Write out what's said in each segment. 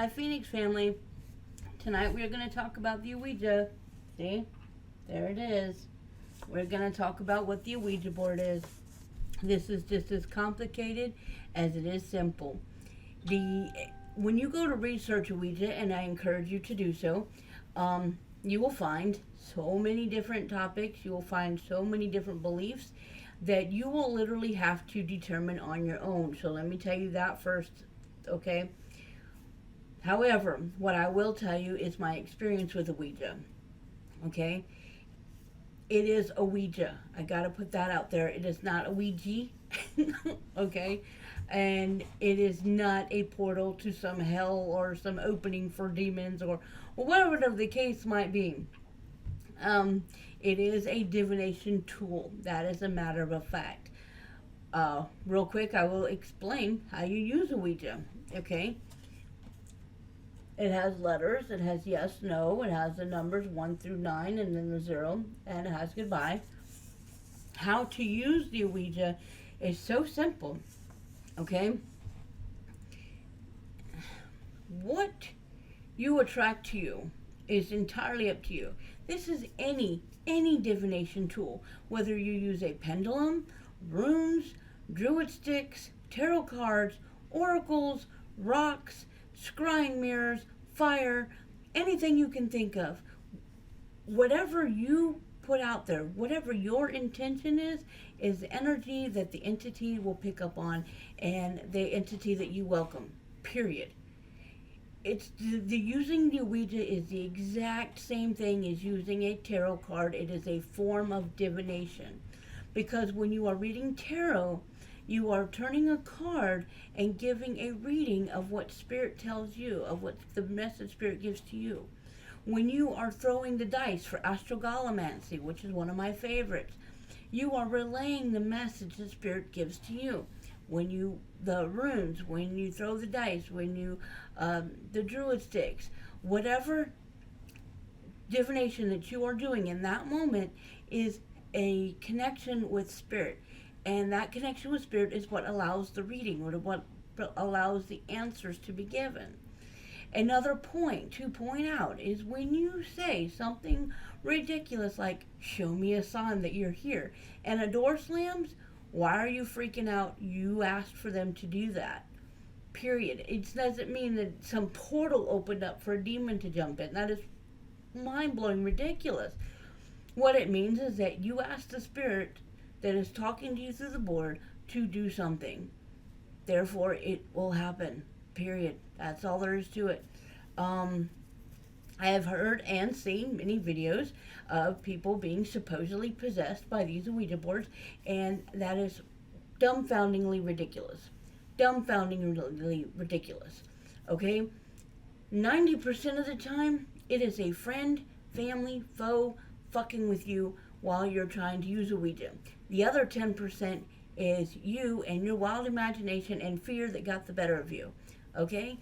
Hi, Phoenix family. Tonight we are going to talk about the Ouija. See? There it is. We're going to talk about what the Ouija board is. This is just as complicated as it is simple. When you go to research Ouija, and I encourage you to do so, you will find so many different topics. You will find so many different beliefs that you will literally have to determine on your own. So let me tell you that first, okay? However, what I will tell you is my experience with a Ouija. Okay? It is a Ouija. I gotta put that out there. It is not a Ouija. Okay? And it is not a portal to some hell or some opening for demons or whatever the case might be. It is a divination tool. That is a matter of fact. Real quick, I will explain how you use a Ouija. Okay? It has letters. It has yes, no. It has the numbers 1 through 9 and then the 0. And it has goodbye. How to use the Ouija is so simple. Okay? What you attract to you is entirely up to you. This is any divination tool. Whether you use a pendulum, runes, druid sticks, tarot cards, oracles, rocks, scrying mirrors, fire, anything you can think of. Whatever you put out there, whatever your intention is energy that the entity will pick up on and the entity that you welcome. Period. It's the using the Ouija is the exact same thing as using a tarot card. It is a form of divination. Because when you are reading tarot, you are turning a card and giving a reading of what Spirit tells you, of what the message Spirit gives to you. When you are throwing the dice for astrogalomancy, which is one of my favorites, you are relaying the message that Spirit gives to you. The runes, when you throw the dice, the druid sticks, whatever divination that you are doing in that moment is a connection with Spirit. And that connection with Spirit is what allows the reading, or what allows the answers to be given. Another point to point out is when you say something ridiculous like, show me a sign that you're here, and a door slams, why are you freaking out? You asked for them to do that. Period. It doesn't mean that some portal opened up for a demon to jump in. That is mind-blowing ridiculous. What it means is that you asked the Spirit that is talking to you through the board to do something. Therefore, it will happen. Period. That's all there is to it. I have heard and seen many videos of people being supposedly possessed by these Ouija boards, and that is dumbfoundingly ridiculous. Dumbfoundingly ridiculous. Okay? 90% of the time, it is a friend, family, foe fucking with you while you're trying to use a Ouija. The other 10% is you and your wild imagination and fear that got the better of you. Okay?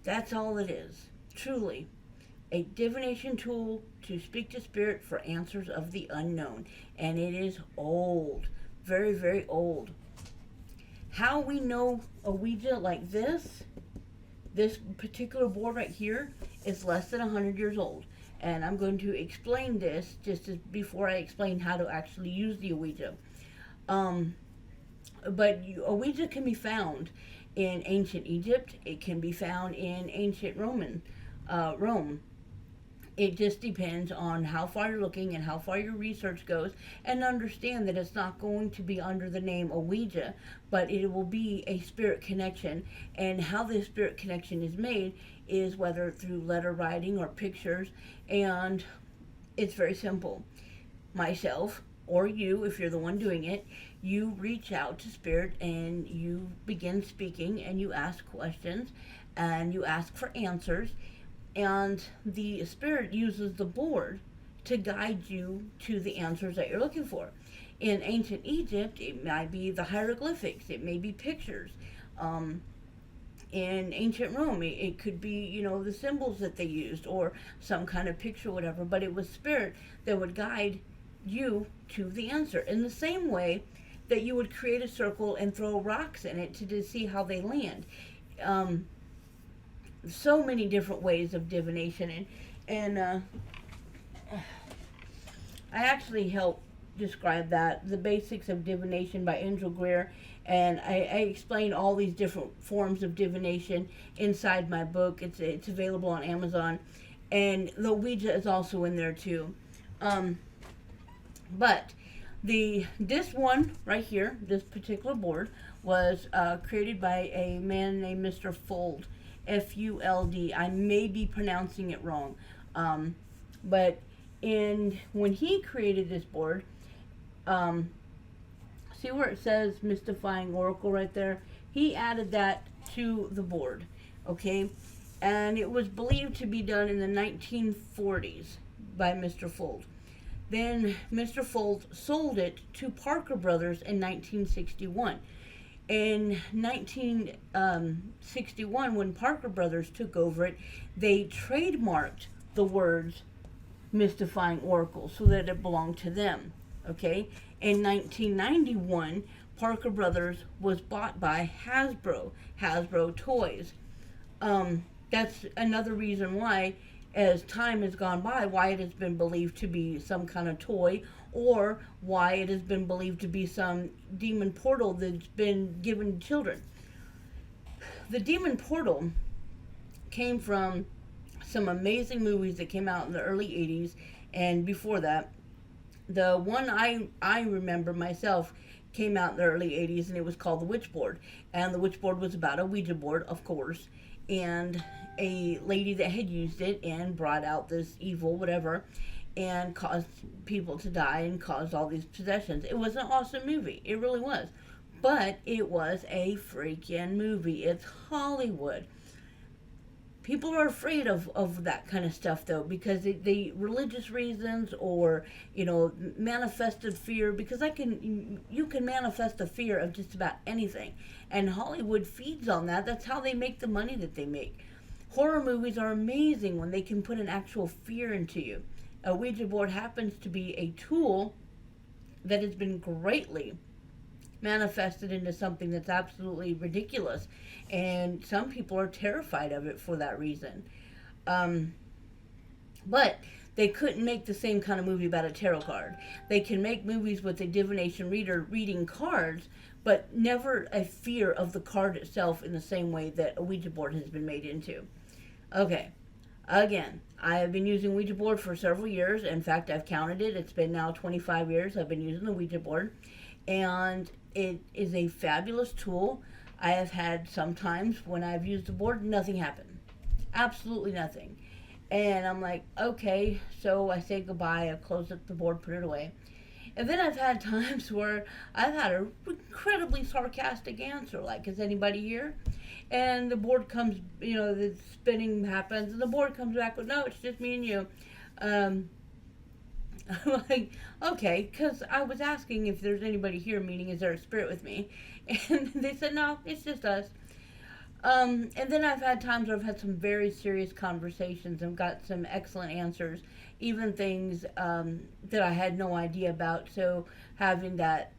That's all it is. Truly. A divination tool to speak to Spirit for answers of the unknown. And it is old. Very, very old. How we know a Ouija like this particular board right here, is less than 100 years old. And I'm going to explain this before I explain how to actually use the Ouija. But a Ouija can be found in ancient Egypt. It can be found in ancient Rome. It just depends on how far you're looking and how far your research goes, and understand that it's not going to be under the name Ouija, but it will be a spirit connection. And how this spirit connection is made is whether through letter writing or pictures, and it's very simple. Myself, or you, if you're the one doing it, you reach out to Spirit and you begin speaking and you ask questions and you ask for answers. And the Spirit uses the board to guide you to the answers that you're looking for. In ancient Egypt, it might be the hieroglyphics. It may be pictures. In ancient Rome, it could be, the symbols that they used or some kind of picture, whatever. But it was Spirit that would guide you to the answer. In the same way that you would create a circle and throw rocks in it to see how they land. so many different ways of divination, and I actually helped describe that, the basics of divination by Angel Greer, and I explain all these different forms of divination inside my book. It's available on Amazon, and the Ouija is also in there too. Um, but this one right here, this particular board, was created by a man named Mr. Fold, Fuld. I may be pronouncing it wrong, but when he created this board, um, see where it says Mystifying Oracle right there? He added that to the board, okay? And it was believed to be done in the 1940s by Mr. Fold. Then Mr. Fold sold it to Parker Brothers in 1961. In 1961, when Parker Brothers took over it, they trademarked the words Mystifying Oracle so that it belonged to them. Okay? In 1991, Parker Brothers was bought by Hasbro Toys. That's another reason why, as time has gone by, why it has been believed to be some kind of toy, or why it has been believed to be some demon portal that's been given to children. The demon portal came from some amazing movies that came out in the early 80s, and before that, the one I remember myself came out in the early 80s, and it was called The Witchboard. And the Witchboard was about a Ouija board, of course, and a lady that had used it and brought out this evil whatever and caused people to die and caused all these possessions. It was an awesome movie. It really was. But it was a freaking movie. It's Hollywood. People are afraid of that kind of stuff, though, because they religious reasons, or manifested fear, because you can manifest the fear of just about anything, and Hollywood feeds on that. That's how they make the money that they make. Horror movies are amazing when they can put an actual fear into you. A Ouija board happens to be a tool that has been greatly manifested into something that's absolutely ridiculous, and some people are terrified of it for that reason. But they couldn't make the same kind of movie about a tarot card. They can make movies with a divination reader reading cards, but never a fear of the card itself in the same way that a Ouija board has been made into. Okay, again, I have been using Ouija board for several years. In fact, I've counted it. It's been now 25 years I've been using the Ouija board, and it is a fabulous tool. I have had some times when I've used the board, nothing happened. Absolutely nothing. And I'm like, okay, so I say goodbye, I close up the board, put it away. And then I've had times where I've had an incredibly sarcastic answer, like, is anybody here? And the board comes, the spinning happens, and the board comes back with, no, it's just me and you. I'm like, okay, because I was asking if there's anybody here, meaning is there a spirit with me? And they said, no, it's just us. And then I've had times where I've had some very serious conversations and got some excellent answers, even things that I had no idea about. So having that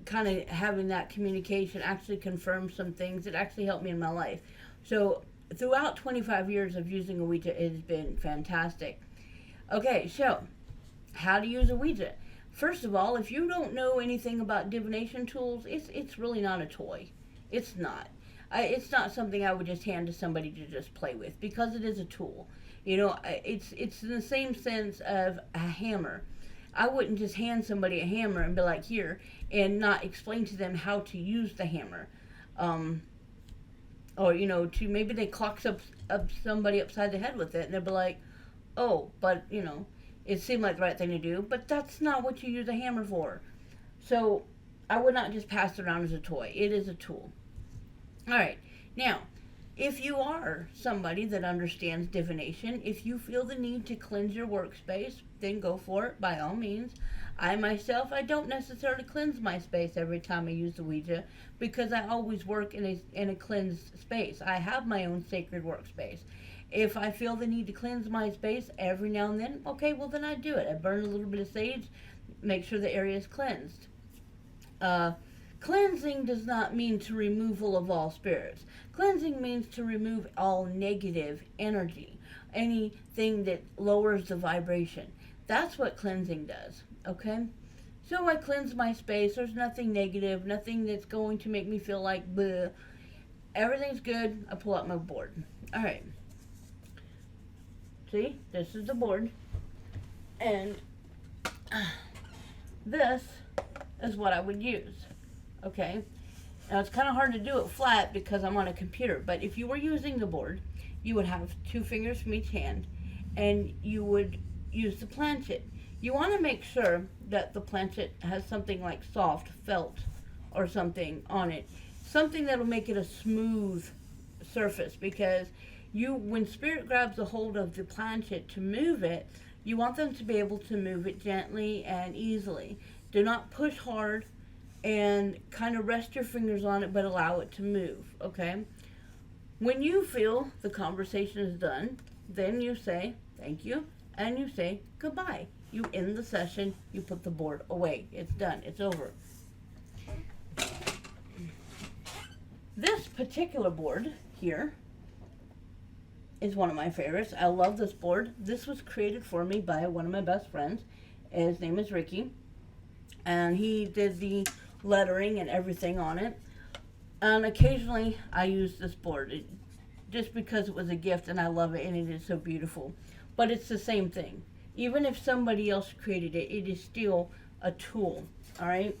communication actually confirmed some things that actually helped me in my life. So throughout 25 years of using a Ouija, it has been fantastic. Okay, so how to use a Ouija. First of all, if you don't know anything about divination tools, it's really not a toy. It's not. It's not something I would just hand to somebody to just play with, because it is a tool. It's in the same sense of a hammer. I wouldn't just hand somebody a hammer and be like, here, and not explain to them how to use the hammer. Or, to maybe they clock up somebody upside the head with it, and they'll be like, oh, but, it seemed like the right thing to do, but that's not what you use a hammer for. So I would not just pass it around as a toy. It is a tool. All right. Now, if you are somebody that understands divination, if you feel the need to cleanse your workspace, then go for it, by all means. I myself, I don't necessarily cleanse my space every time I use the Ouija, because I always work in a cleansed space. I have my own sacred workspace. If I feel the need to cleanse my space every now and then, okay, well then I do it. I burn a little bit of sage, make sure the area is cleansed. Cleansing does not mean to removal of all spirits. Cleansing means to remove all negative energy, anything that lowers the vibration. That's what cleansing does, okay? So I cleanse my space. There's nothing negative, nothing that's going to make me feel like bleh. Everything's good. I pull out my board. All right. See, this is the board. And this is what I would use. Okay. Now it's kind of hard to do it flat because I'm on a computer. But if you were using the board, you would have 2 fingers from each hand. And you would use the planchet. You want to make sure that the planchet has something like soft felt or something on it. Something that'll make it a smooth surface, because when spirit grabs a hold of the planchet to move it, you want them to be able to move it gently and easily. Do not push hard, and kind of rest your fingers on it, but allow it to move, okay? When you feel the conversation is done, then you say thank you and you say goodbye. You end the session, you put the board away. It's done, it's over. This particular board here is one of my favorites. I love this board. This was created for me by one of my best friends. His name is Ricky, and he did the lettering and everything on it. And occasionally I use this board just because it was a gift and I love it and it is so beautiful. But it's the same thing. Even if somebody else created it, it is still a tool. All right.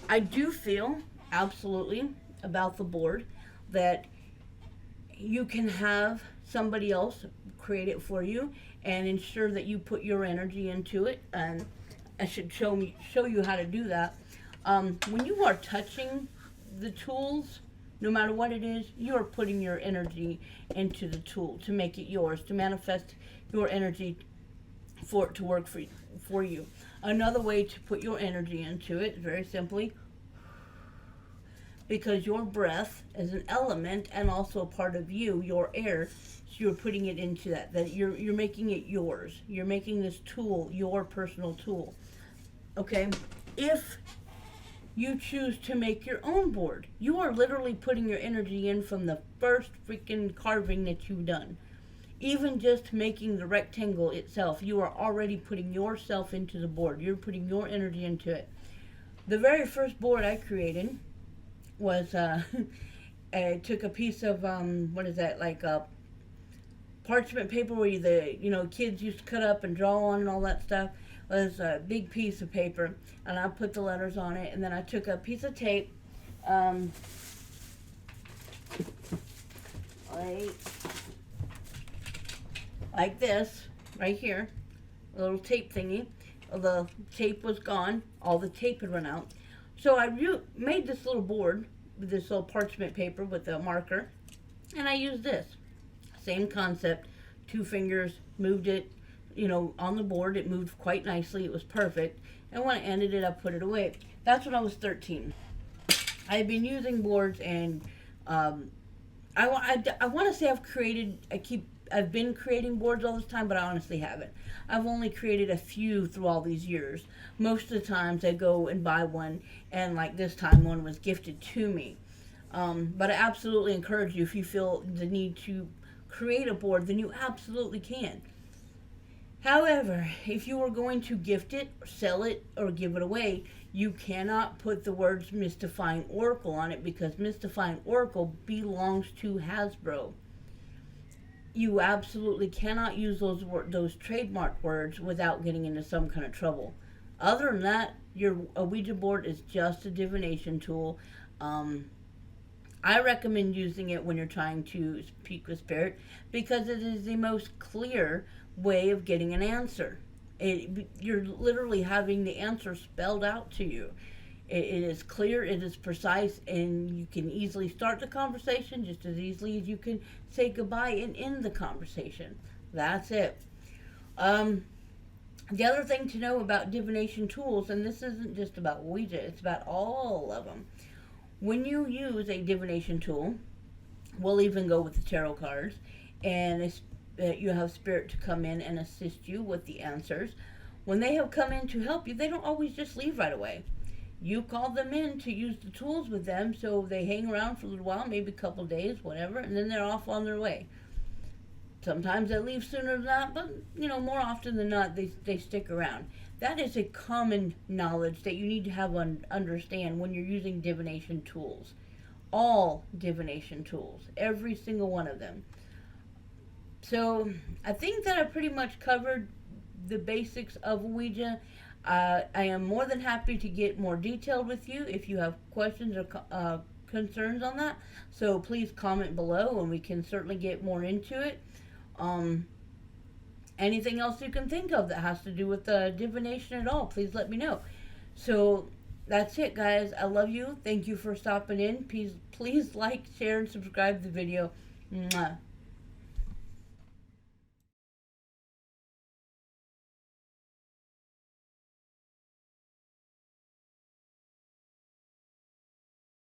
I do feel absolutely about the board that you can have somebody else create it for you and ensure that you put your energy into it. And I should show you how to do that. When you are touching the tools, no matter what it is, you are putting your energy into the tool to make it yours, to manifest your energy for it to work for you. Another way to put your energy into it, very simply, because your breath is an element and also a part of you, your air, so you're putting it into that you're making it yours. You're making this tool your personal tool. Okay? If you choose to make your own board, you are literally putting your energy in from the first freaking carving that you've done. Even just making the rectangle itself, you are already putting yourself into the board. You're putting your energy into it. The very first board I created was, I took a piece of, what is that, like parchment paper where kids used to cut up and draw on and all that stuff. It was a big piece of paper, and I put the letters on it, and then I took a piece of tape, like this, right here, a little tape thingy. The tape was gone, all the tape had run out. So I made this little board with this little parchment paper with a marker, and I used this. Same concept, 2 fingers, moved it, on the board. It moved quite nicely, it was perfect. And when I ended it, I put it away. That's when I was 13. I've been using boards, and I want to say I've been creating boards all this time, but I honestly haven't. I've only created a few through all these years. Most of the times I go and buy one, and like this time one was gifted to me. But I absolutely encourage you, if you feel the need to create a board, then you absolutely can. However, if you are going to gift it, or sell it, or give it away, you cannot put the words Mystifying Oracle on it, because Mystifying Oracle belongs to Hasbro. You absolutely cannot use those trademark words without getting into some kind of trouble. Other than that, a Ouija board is just a divination tool. I recommend using it when you're trying to speak with spirit, because it is the most clear way of getting an answer. You're literally having the answer spelled out to you. It is clear, it is precise, and you can easily start the conversation just as easily as you can say goodbye and end the conversation. That's it. The other thing to know about divination tools, and this isn't just about Ouija, it's about all of them. When you use a divination tool, we'll even go with the tarot cards, and you have spirit to come in and assist you with the answers. When they have come in to help you, they don't always just leave right away. You call them in to use the tools with them, so they hang around for a little while, maybe a couple days, whatever, and then they're off on their way. Sometimes they leave sooner than that, but more often than not, they stick around. That is a common knowledge that you need to have understand when you're using divination tools. All divination tools, every single one of them. So I think that I pretty much covered the basics of Ouija. I am more than happy to get more detailed with you if you have questions or concerns on that. So please comment below and we can certainly get more into it. Anything else you can think of that has to do with divination at all, please let me know. So that's it, guys. I love you. Thank you for stopping in. Please like, share, and subscribe to the video. Mwah.